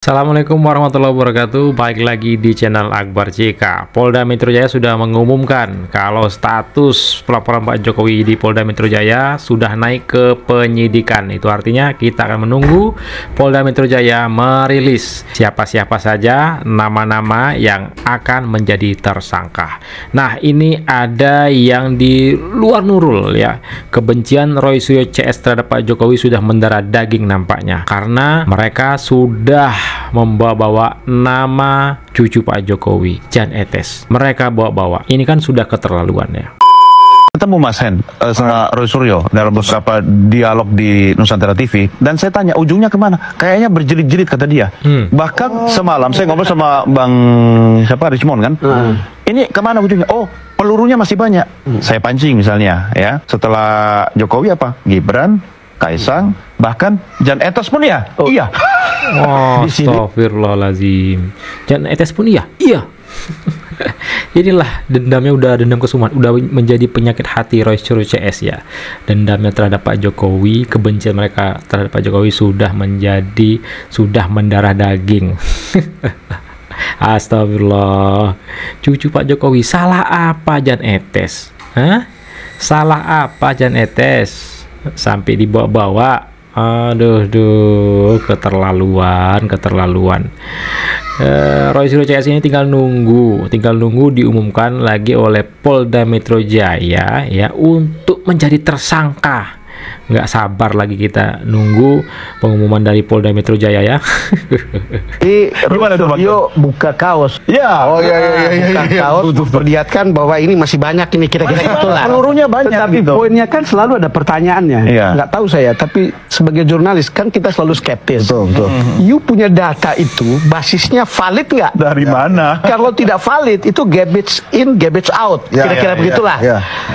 Assalamualaikum warahmatullahi wabarakatuh. Baik lagi di channel Akbar JK. Polda Metro Jaya sudah mengumumkan kalau status pelaporan Pak Jokowi di Polda Metro Jaya sudah naik ke penyidikan. Itu artinya kita akan menunggu Polda Metro Jaya merilis siapa-siapa saja nama-nama yang akan menjadi tersangka. Nah, ini ada yang di luar nurul ya. Kebencian Roy Suryo CS terhadap Pak Jokowi sudah mendarah daging nampaknya, karena mereka sudah membawa-bawa nama cucu Pak Jokowi, Jan Etes. Mereka bawa-bawa. Ini kan sudah keterlaluan ya. Ketemu Mas Hen sama Roy Suryo dalam beberapa dialog di Nusantara TV, dan saya tanya ujungnya kemana? Kayaknya berjelit-jelit kata dia. Bahkan semalam saya ngobrol sama Bang Richmond kan. Ini kemana ujungnya? Oh, pelurunya masih banyak. Saya pancing misalnya ya. Setelah Jokowi apa? Gibran, Kaisang, bahkan Jan Etes pun ya. Iya. Oh, astagfirullahaladzim. Jan Etes pun iya. Inilah dendamnya, udah dendam kesumat, udah menjadi penyakit hati Roy Suryo CS ya. Dendamnya terhadap Pak Jokowi, kebencian mereka terhadap Pak Jokowi sudah mendarah daging. Astagfirullah. Cucu Pak Jokowi, salah apa Jan Etes? Hah? Salah apa Jan Etes? Sampai dibawa-bawa. Aduh, keterlaluan. Roy Suryo CS ini tinggal nunggu diumumkan lagi oleh Polda Metro Jaya ya untuk menjadi tersangka. Nggak sabar lagi kita nunggu pengumuman dari Polda Metro Jaya ya. Gimana tuh Bang? Buka kaos. Ya. Oh iya. Buka kaos perlihatkan bahwa ini masih banyak ini kira-kira itulah. Pelurunya banyak. Tapi gitu. poinnya kan selalu ada pertanyaannya. Iya. Nggak tahu saya, tapi sebagai jurnalis kan kita selalu skeptis. Betul. You punya data itu basisnya valid nggak? Dari mana? Kalau tidak valid itu garbage in, garbage out. Kira-kira begitulah.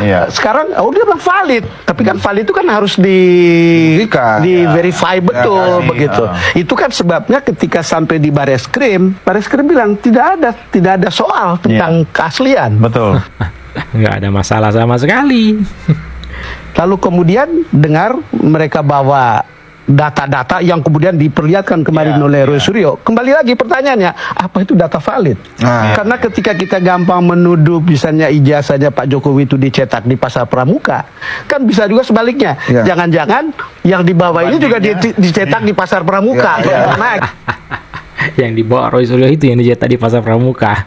Iya. Sekarang dia bilang valid, tapi kan valid itu kan harus di verify betul begitu. Itu kan sebabnya ketika sampai di Bareskrim bilang tidak ada soal tentang keaslian. Betul. Nggak ada masalah sama sekali. Lalu kemudian dengar mereka bawa data-data yang kemudian diperlihatkan kemarin oleh Roy Suryo. Kembali lagi pertanyaannya, apa itu data valid? Karena ketika kita gampang menuduh misalnya ijazahnya Pak Jokowi itu dicetak di Pasar Pramuka, kan bisa juga sebaliknya. Jangan-jangan yang dibawa ini juga dicetak di Pasar Pramuka. Yang dibawa Roy Suryo itu yang dicetak di Pasar Pramuka.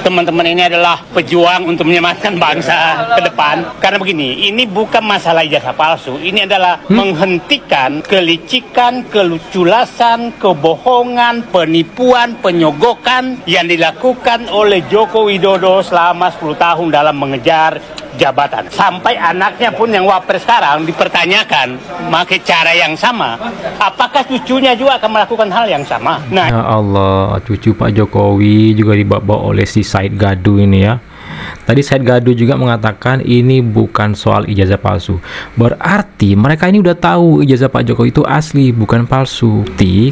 Teman-teman ini adalah pejuang untuk menyelamatkan bangsa ke depan. Karena begini, ini bukan masalah ijazah palsu. Ini adalah menghentikan kelicikan, keluculasan, kebohongan, penipuan, penyogokan yang dilakukan oleh Joko Widodo selama 10 tahun dalam mengejar jabatan. Sampai anaknya pun yang wapres sekarang dipertanyakan pakai cara yang sama. Apakah cucunya juga akan melakukan hal yang sama? Nah, ya Allah, cucu Pak Jokowi juga dibawa oleh si Said Gadu ini ya. Tadi Said Gadu juga mengatakan ini bukan soal ijazah palsu. Berarti mereka ini udah tahu ijazah Pak Jokowi itu asli, bukan palsu.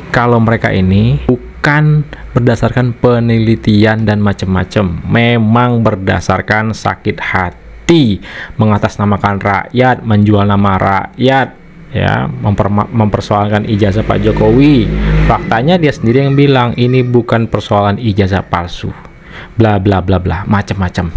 Kalau mereka ini bukan berdasarkan penelitian dan macam-macam, memang berdasarkan sakit hati, mengatasnamakan rakyat, menjual nama rakyat ya, mempersoalkan ijazah Pak Jokowi. Faktanya dia sendiri yang bilang ini bukan persoalan ijazah palsu, bla bla bla bla, macam-macam.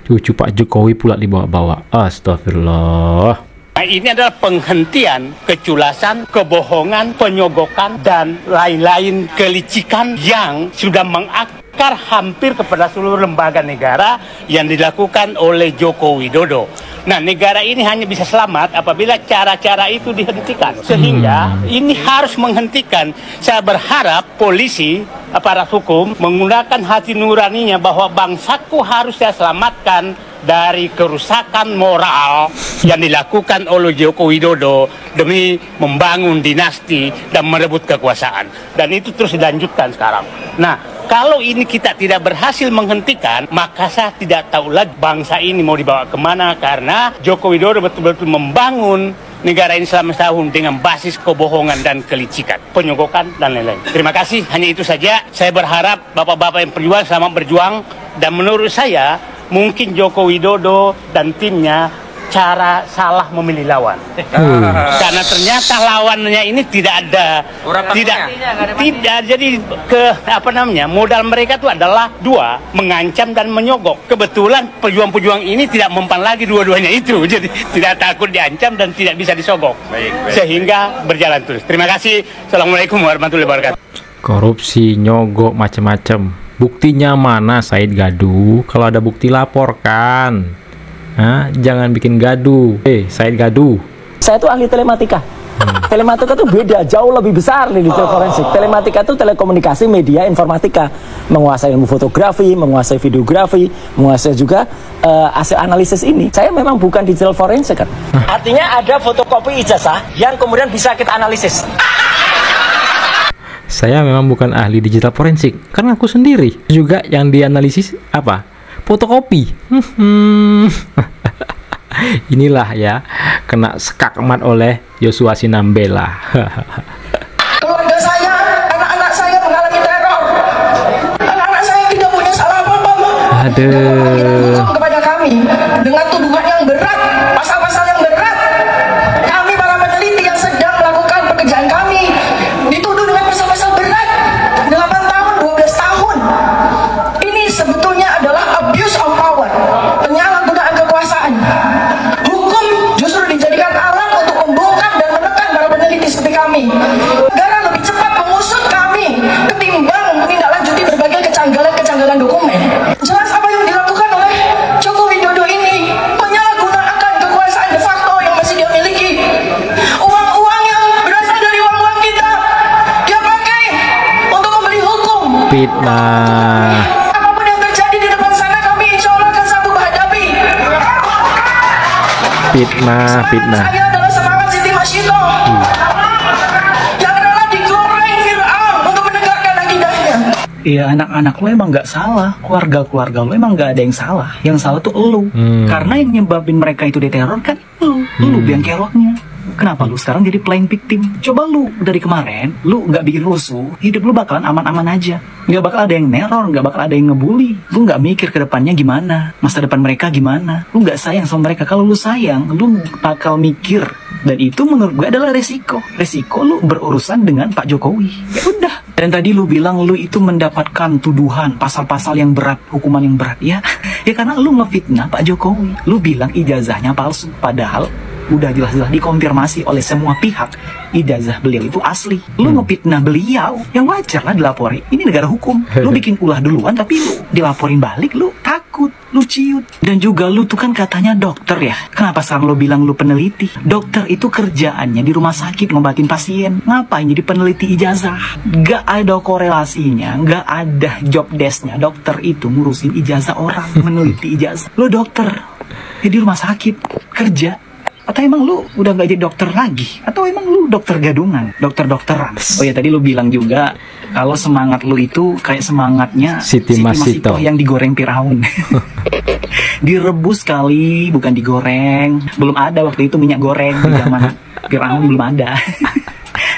Cucu Pak Jokowi pula dibawa-bawa. Astagfirullah. Nah, ini adalah penghentian keculasan, kebohongan, penyogokan, dan lain-lain kelicikan yang sudah mengakar hampir kepada seluruh lembaga negara yang dilakukan oleh Joko Widodo. Nah, negara ini hanya bisa selamat apabila cara-cara itu dihentikan. Sehingga ini harus menghentikan. Saya berharap polisi, aparat hukum menggunakan hati nuraninya bahwa bangsaku harus saya selamatkan dari kerusakan moral yang dilakukan oleh Joko Widodo demi membangun dinasti dan merebut kekuasaan. Dan itu terus dilanjutkan sekarang. Nah, kalau ini kita tidak berhasil menghentikan, maka saya tidak tahu lagi bangsa ini mau dibawa kemana, karena Joko Widodo betul-betul membangun negara ini selama setahun dengan basis kebohongan dan kelicikan, penyogokan, dan lain-lain. Terima kasih, hanya itu saja. Saya berharap bapak-bapak yang berjuang selamat berjuang, dan menurut saya mungkin Joko Widodo dan timnya cara salah memilih lawan. Karena ternyata lawannya ini tidak ada, tidak jadi modal mereka itu adalah dua, mengancam dan menyogok. Kebetulan pejuang-pejuang ini tidak mempan lagi dua-duanya itu, jadi tidak takut diancam dan tidak bisa disogok, sehingga berjalan terus. Terima kasih. Assalamualaikum warahmatullahi wabarakatuh. Korupsi, nyogok, macam-macam. Buktinya mana, Said Gaduh? Kalau ada bukti laporkan. Jangan bikin gaduh. Said Gaduh. Saya tuh ahli telematika. Telematika tuh beda, jauh lebih besar nih di forensik. Telematika itu telekomunikasi, media, informatika. Menguasai ilmu fotografi, menguasai videografi, menguasai juga hasil analisis ini. Saya memang bukan digital forensik kan. Artinya ada fotokopi ijazah yang kemudian bisa kita analisis. Saya memang bukan ahli digital forensik, karena aku sendiri juga yang dianalisis apa? Fotokopi. Inilah ya, kena skakmat oleh Joshua Sinambela. Keluarga saya, anak-anak saya mengalami teror. Anak-anak saya tidak punya salah apa-apa. Aduh. Kepada kami dengan tuduhan yang berat, pasal-pasal yang berat. Kami para peneliti yang sedang melakukan pekerjaan kami dituduh dengan pasal-pasal berat. 8 tahun, 12 tahun. Ini sebetulnya adalah abuse of power, penyalahgunaan kekuasaan. Hukum justru dijadikan alat untuk membungkam dan menekan para peneliti seperti kami. Negara lebih cepat mengusut kami ketimbang menindaklanjuti berbagai kejanggalan dokumen. Jelas apa yang dilakukan oleh Joko Widodo ini menyalahgunakan kekuasaan de facto yang masih dia miliki. Uang-uang yang berasal dari uang-uang kita dia pakai untuk membeli hukum. Fitnah. Apapun yang terjadi di depan sana, kami insya Allah akan sanggup menghadapi. Fitnah. Saya adalah semangat Siti Masyito yang rela digoreng Fir'aun untuk menegakkan akidahnya. Iya, anak-anak lo emang nggak salah, keluarga lo emang nggak ada yang salah. Yang salah tuh elu. Karena yang nyebabin mereka itu diteror kan lu biang keroknya. Kenapa lu sekarang jadi playing victim? Coba lu dari kemarin, lu nggak bikin rusuh, hidup lu bakalan aman-aman aja. Nggak bakal ada yang neror, nggak bakal ada yang ngebully. Lu nggak mikir ke depannya gimana, masa depan mereka gimana. Lu nggak sayang sama mereka. Kalau lu sayang, lu bakal mikir. Dan itu menurut gue adalah resiko. Resiko lu berurusan dengan Pak Jokowi. Ya udah. Dan tadi lu bilang lu itu mendapatkan tuduhan, pasal-pasal yang berat, hukuman yang berat. Ya karena lu ngefitnah Pak Jokowi. Lu bilang ijazahnya palsu, padahal udah jelas-jelas dikonfirmasi oleh semua pihak ijazah beliau itu asli. Lu ngefitnah beliau, yang wajar lah dilapori. Ini negara hukum. Lu bikin ulah duluan tapi lu dilaporin balik, lu takut, lu ciut. Dan juga lu tuh kan katanya dokter ya. Kenapa sekarang lu bilang lu peneliti? Dokter itu kerjaannya di rumah sakit ngobatin pasien. Ngapain jadi peneliti ijazah? Gak ada korelasinya, gak ada job desk-nya. Dokter itu ngurusin ijazah orang, meneliti ijazah. Lu dokter, di rumah sakit kerja. Atau emang lu udah gak jadi dokter lagi? Atau emang lu dokter gadungan, dokter-dokteran? Oh ya, tadi lu bilang juga kalau semangat lu itu kayak semangatnya Siti Masyito yang digoreng Firaun. Direbus kali, bukan digoreng. Belum ada waktu itu minyak goreng di zaman Firaun, belum ada.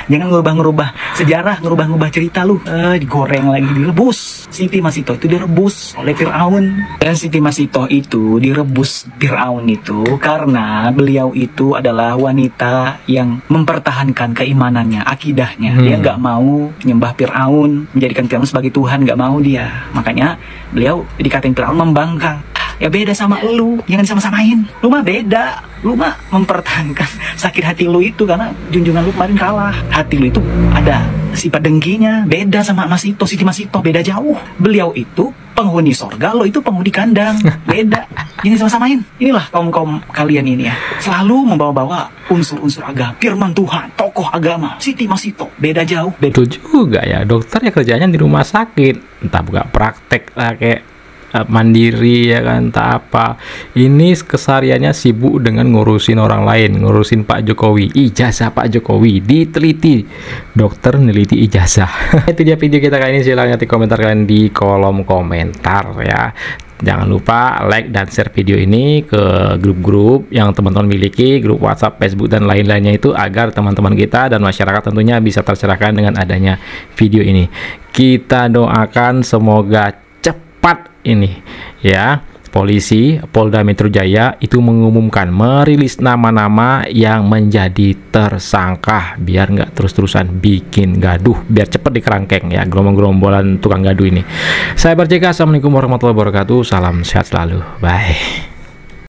Jangan ngerubah-ngerubah sejarah, ngerubah-ngerubah cerita lu. Digoreng lagi, direbus. Siti Masyito itu direbus oleh Fir'aun. Dan Siti Masyito itu direbus Fir'aun itu karena beliau itu adalah wanita yang mempertahankan keimanannya, akidahnya. Dia nggak mau nyembah Fir'aun, menjadikan Fir'aun sebagai Tuhan, nggak mau dia. Makanya beliau dikatain Fir'aun membangkang. Ya beda sama lu, jangan sama-samain. Lu mah beda, lu mah mempertahankan sakit hati lu itu karena junjungan lu kemarin kalah. Hati lu itu ada sifat dengkinya, beda sama Masyito, Siti Masyito, beda jauh. Beliau itu penghuni sorga, lo itu penghuni kandang, beda. Jangan sama-samain. Inilah kaum-kaum kalian ini ya, selalu membawa-bawa unsur-unsur agama, firman Tuhan, tokoh agama, Siti Masyito, beda jauh. Betul juga ya, dokter ya kerjanya di rumah sakit, entah buka praktek lah kayak mandiri ya kan, tak apa. Ini kesehariannya sibuk dengan ngurusin orang lain, ngurusin Pak Jokowi, ijazah Pak Jokowi diteliti, dokter neliti ijazah. Itu dia video kita kali ini. Silahkan nanti komentar kalian di kolom komentar ya. Jangan lupa like dan share video ini ke grup-grup yang teman-teman miliki, grup WhatsApp, Facebook dan lain-lainnya itu, agar teman-teman kita dan masyarakat tentunya bisa tercerahkan dengan adanya video ini. Kita doakan semoga cepat ini ya Polisi Polda Metro Jaya itu mengumumkan merilis nama-nama yang menjadi tersangka biar nggak terus-terusan bikin gaduh, biar cepet dikerangkeng ya gerombol-gerombolan tukang gaduh ini. Saya Barjeka, assalamualaikum warahmatullahi wabarakatuh, salam sehat selalu, bye.